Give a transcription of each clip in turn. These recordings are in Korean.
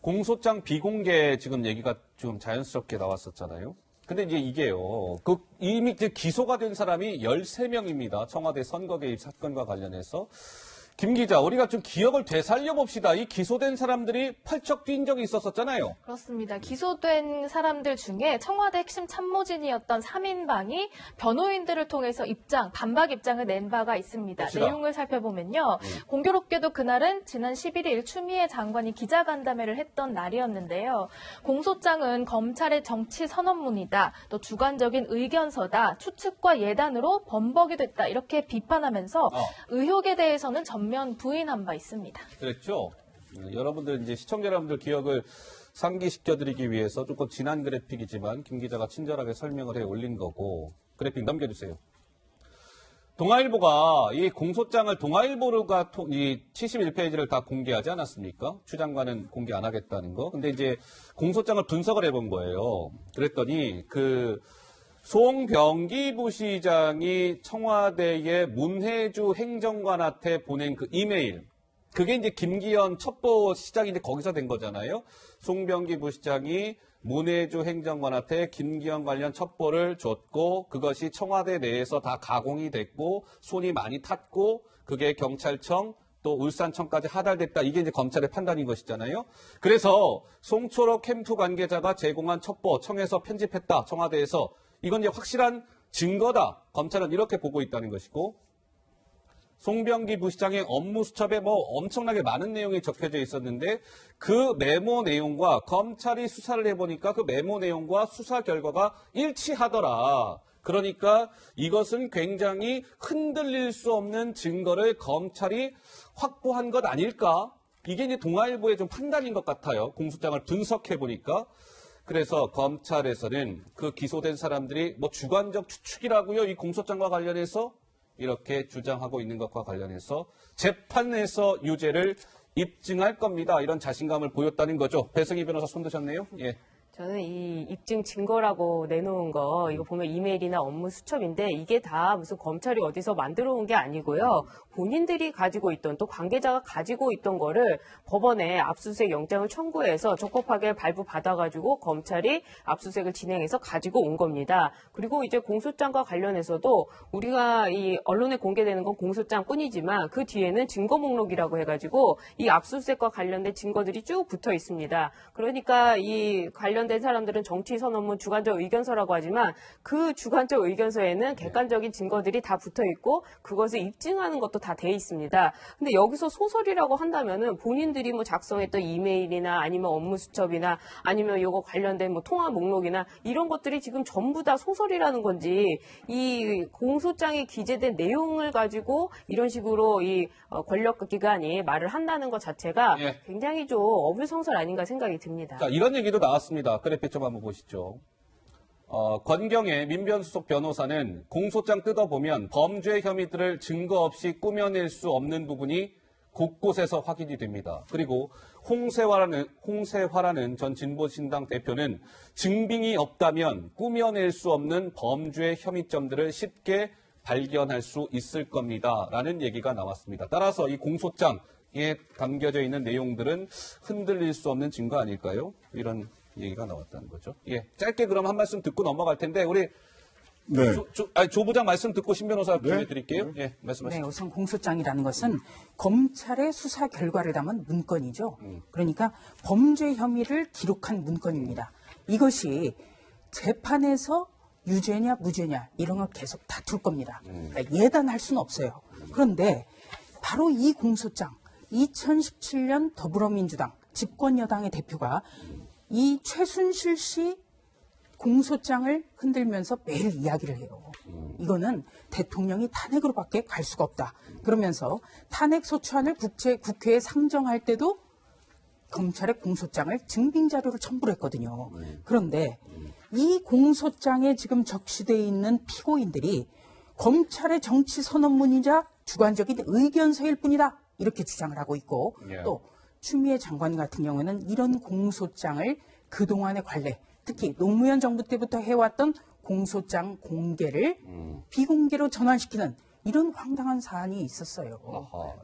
공소장 비공개 지금 얘기가 좀 자연스럽게 나왔었잖아요. 근데 이제 이게요. 이미 이제 기소가 된 사람이 13명입니다. 청와대 선거 개입 사건과 관련해서. 김 기자, 우리가 좀 기억을 되살려 봅시다. 이 기소된 사람들이 펄쩍 뛴 적이 있었잖아요. 그렇습니다. 기소된 사람들 중에 청와대 핵심 참모진이었던 3인방이 변호인들을 통해서 반박 입장을 낸 바가 있습니다. 봅시다. 내용을 살펴보면요. 공교롭게도 그날은 지난 11일 추미애 장관이 기자간담회를 했던 날이었는데요. 공소장은 검찰의 정치 선언문이다. 또 주관적인 의견서다. 추측과 예단으로 범벅이 됐다. 이렇게 비판하면서 의혹에 대해서는 전면 부인한 바 있습니다. 그랬죠. 여러분들 이제 시청자 여러분들 기억을 상기시켜드리기 위해서 조금 지난 그래픽이지만 김 기자가 친절하게 설명을 해 올린 거고 그래픽 넘겨주세요. 동아일보가 이 공소장을 동아일보가 이 71페이지를 다 공개하지 않았습니까? 추 장관은 공개 안 하겠다는 거. 근데 이제 공소장을 분석을 해본 거예요. 그랬더니 송병기 부시장이 청와대의 문혜주 행정관한테 보낸 그 이메일. 그게 이제 김기현 첩보 시작이 이제 거기서 된 거잖아요. 송병기 부시장이 문혜주 행정관한테 김기현 관련 첩보를 줬고 그것이 청와대 내에서 다 가공이 됐고 손이 많이 탔고 그게 경찰청 또 울산청까지 하달됐다. 이게 이제 검찰의 판단인 것이잖아요. 그래서 송초록 캠프 관계자가 제공한 첩보 청에서 편집했다. 청와대에서. 이건 이제 확실한 증거다. 검찰은 이렇게 보고 있다는 것이고 송병기 부시장의 업무 수첩에 엄청나게 많은 내용이 적혀져 있었는데 그 메모 내용과 검찰이 수사를 해보니까 그 메모 내용과 수사 결과가 일치하더라. 그러니까 이것은 굉장히 흔들릴 수 없는 증거를 검찰이 확보한 것 아닐까? 이게 이제 동아일보의 좀 판단인 것 같아요. 공소장을 분석해보니까. 그래서 검찰에서는 그 기소된 사람들이 주관적 추측이라고요. 이 공소장과 관련해서 이렇게 주장하고 있는 것과 관련해서 재판에서 유죄를 입증할 겁니다. 이런 자신감을 보였다는 거죠. 배승희 변호사 손 드셨네요. 예. 저는 이 입증 증거라고 내놓은 거 이거 보면 이메일이나 업무 수첩인데 이게 다 무슨 검찰이 어디서 만들어 온 게 아니고요. 본인들이 가지고 있던 또 관계자가 가지고 있던 거를 법원에 압수수색 영장을 청구해서 적법하게 발부받아가지고 검찰이 압수수색을 진행해서 가지고 온 겁니다. 그리고 이제 공소장과 관련해서도 우리가 이 언론에 공개되는 건 공소장뿐이지만 그 뒤에는 증거 목록이라고 해가지고 이 압수수색과 관련된 증거들이 쭉 붙어 있습니다. 그러니까 이 관련된 사람들은 정치 선언문 주관적 의견서라고 하지만 그 주관적 의견서에는 객관적인 증거들이 다 붙어 있고 그것을 입증하는 것도 다 돼 있습니다. 근데 여기서 소설이라고 한다면은 본인들이 작성했던 이메일이나 아니면 업무 수첩이나 아니면 요거 관련된 통화 목록이나 이런 것들이 지금 전부 다 소설이라는 건지 이 공소장에 기재된 내용을 가지고 이런 식으로 이 권력 기관이 말을 한다는 것 자체가 굉장히 좀 어불성설 아닌가 생각이 듭니다. 자, 이런 얘기도 나왔습니다. 그래픽 좀 한번 보시죠. 권경의 민변수석 변호사는 공소장 뜯어보면 범죄 혐의들을 증거 없이 꾸며낼 수 없는 부분이 곳곳에서 확인이 됩니다. 그리고 홍세화라는 전 진보신당 대표는 증빙이 없다면 꾸며낼 수 없는 범죄 혐의점들을 쉽게 발견할 수 있을 겁니다. 라는 얘기가 나왔습니다. 따라서 이 공소장에 담겨져 있는 내용들은 흔들릴 수 없는 증거 아닐까요? 이런 얘기가 나왔다는 거죠. 예, 짧게 그럼 한 말씀 듣고 넘어갈 텐데 우리 조 부장 말씀 듣고 신 변호사 드릴게요. 예, 말씀하시죠. 네, 우선 공소장이라는 것은 검찰의 수사 결과를 담은 문건이죠. 그러니까 범죄 혐의를 기록한 문건입니다. 이것이 재판에서 유죄냐 무죄냐 이런 걸 계속 다툴 겁니다. 그러니까 예단할 수는 없어요. 그런데 바로 이 공소장 2017년 더불어민주당 집권 여당의 대표가 이 최순실 씨 공소장을 흔들면서 매일 이야기를 해요. 이거는 대통령이 탄핵으로밖에 갈 수가 없다. 그러면서 탄핵 소추안을 국회에 상정할 때도 검찰의 공소장을 증빙 자료로 첨부를 했거든요. 그런데 이 공소장에 지금 적시되어 있는 피고인들이 검찰의 정치 선언문이자 주관적인 의견서일 뿐이다. 이렇게 주장을 하고 있고 또 추미애 장관 같은 경우는 이런 공소장을 그동안의 관례, 특히 노무현 정부 때부터 해왔던 공소장 공개를 비공개로 전환시키는 이런 황당한 사안이 있었어요.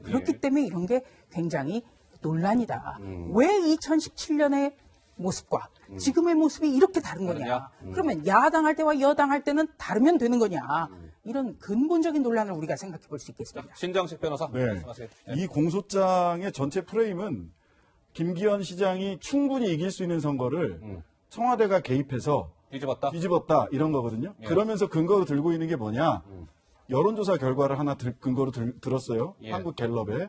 그렇기 때문에 이런 게 굉장히 논란이다. 왜 2017년의 모습과 지금의 모습이 이렇게 다른 거냐. 그러면 야당할 때와 여당할 때는 다르면 되는 거냐. 이런 근본적인 논란을 우리가 생각해 볼 수 있겠습니다. 신정식 변호사 네. 말씀하세요. 네. 이 공소장의 전체 프레임은 김기현 시장이 충분히 이길 수 있는 선거를 청와대가 개입해서 뒤집었다 이런 거거든요. 예. 그러면서 근거로 들고 있는 게 뭐냐. 여론조사 결과를 하나 근거로 들었어요. 예. 한국갤럽에.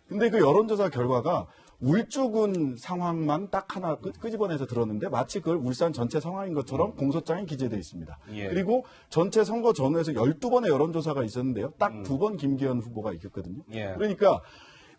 근데 그 여론조사 결과가 울주군 상황만 딱 하나 끄집어내서 들었는데 마치 그걸 울산 전체 상황인 것처럼 공소장에 기재되어 있습니다. 예. 그리고 전체 선거 전후에서 12번의 여론조사가 있었는데요. 딱 2번 김기현 후보가 이겼거든요. 예. 그러니까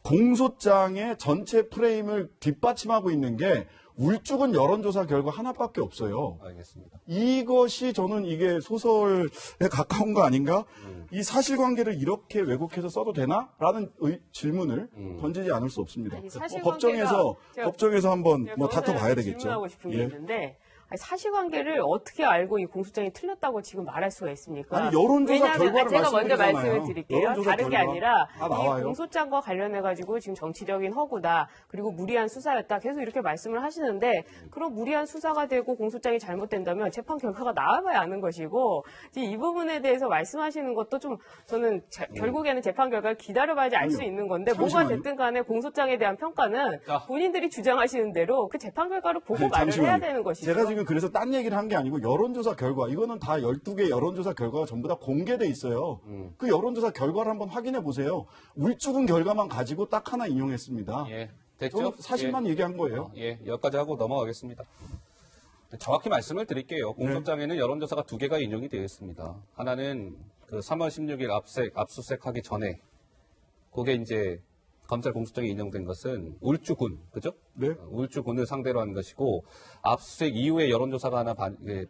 공소장의 전체 프레임을 뒷받침하고 있는 게 울주군 여론조사 결과 하나밖에 없어요. 알겠습니다. 이것이 저는 이게 소설에 가까운 거 아닌가? 이 사실관계를 이렇게 왜곡해서 써도 되나?라는 질문을 던지지 않을 수 없습니다. 아니, 사실관계가 법정에서 한번 제가 뭐 다퉈봐야 되겠죠. 질문하고 싶은 게 예. 있는데 아니, 사실관계를 어떻게 알고 이 공소장이 틀렸다고 지금 말할 수가 있습니까? 아니, 여론조사 왜냐하면 결과를 제가 먼저 말씀드리잖아요. 말씀을 드릴게요. 여론조사 다른 게 결과 아니라 다 이 나와요. 공소장과 관련해가지고 지금 정치적인 허구다. 그리고 무리한 수사였다. 계속 이렇게 말씀을 하시는데 그런 무리한 수사가 되고 공소장이 잘못된다면 재판 결과가 나와봐야 아는 것이고 이 부분에 대해서 말씀하시는 것도 좀 저는 결국에는 재판 결과를 기다려봐야지 알 수 있는 건데 뭐가 잠시만요. 됐든 간에 공소장에 대한 평가는 자. 본인들이 주장하시는 대로 그 재판 결과를 보고 아니, 말을 해야 잠시만요. 되는 것이죠. 제가 지금 그래서 딴 얘기를 한 게 아니고 여론조사 결과 이거는 다 12개 여론조사 결과가 전부 다 공개돼 있어요. 그 여론조사 결과를 한번 확인해 보세요. 울주군 결과만 가지고 딱 하나 인용했습니다. 예. 됐죠? 저는 사실만 얘기한 거예요. 예, 여기까지 하고 넘어가겠습니다. 정확히 말씀을 드릴게요. 공소장에는 여론조사가 2개가 인용이 되어 있습니다. 하나는 그 3월 16일 압수수색하기 전에 그게 이제 검찰 공소장에 인용된 것은 울주군, 그죠? 네. 울주군을 상대로 한 것이고 압수수색 이후에 여론조사가 하나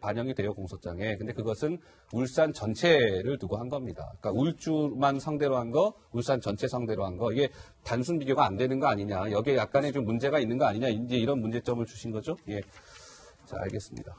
반영이 돼요, 공소장에. 근데 그것은 울산 전체를 두고 한 겁니다. 그러니까 울주만 상대로 한 거, 울산 전체 상대로 한 거, 이게 단순 비교가 안 되는 거 아니냐. 여기에 약간의 좀 문제가 있는 거 아니냐. 이제 이런 문제점을 주신 거죠? 예. 자, 알겠습니다.